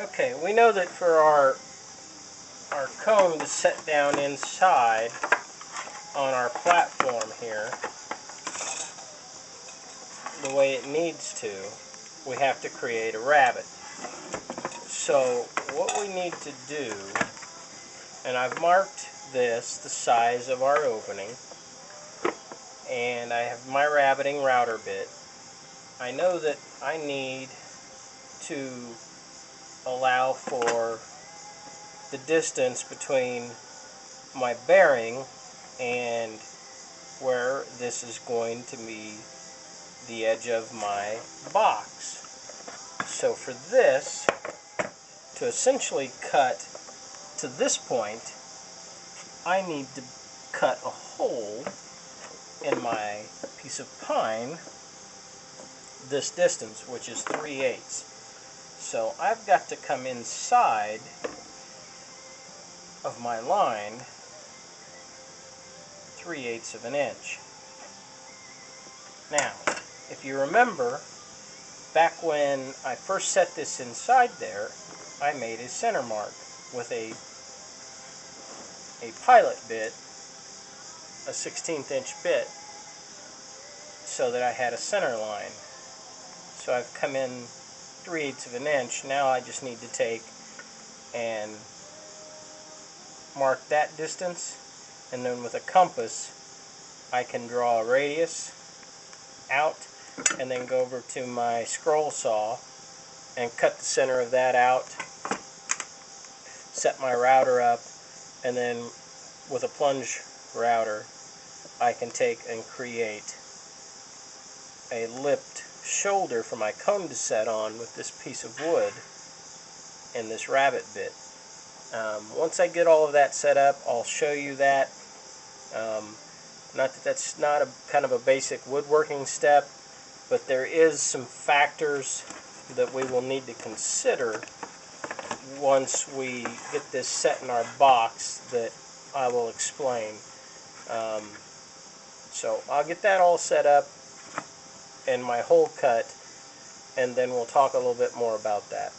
Okay, we know that for our cone to set down inside on our platform here the way it needs to, we have to create a rabbet. So what we need to do, and I've marked this, the size of our opening, and I have my rabbeting router bit. I know that I need to allow for the distance between my bearing and where this is going to be the edge of my box. So for this, to essentially cut to this point, I need to cut a hole in my piece of pine this distance, which is 3/8. So I've got to come inside of my line 3/8 of an inch. Now, if you remember, back when I first set this inside there, I made a center mark with a pilot bit, a 1/16 inch bit, so that I had a center line. So I've come in 3/8 of an inch. Now I just need to take and mark that distance, and then with a compass I can draw a radius out and then go over to my scroll saw and cut the center of that out, set my router up, and then with a plunge router I can take and create a lipped shoulder for my cone to set on with this piece of wood and this rabbet bit. Once I get all of that set up, I'll show you that. Not that that's not a kind of a basic woodworking step, but there is some factors that we will need to consider once we get this set in our box that I will explain. So I'll get that all set up and my hole cut, and then we'll talk a little bit more about that.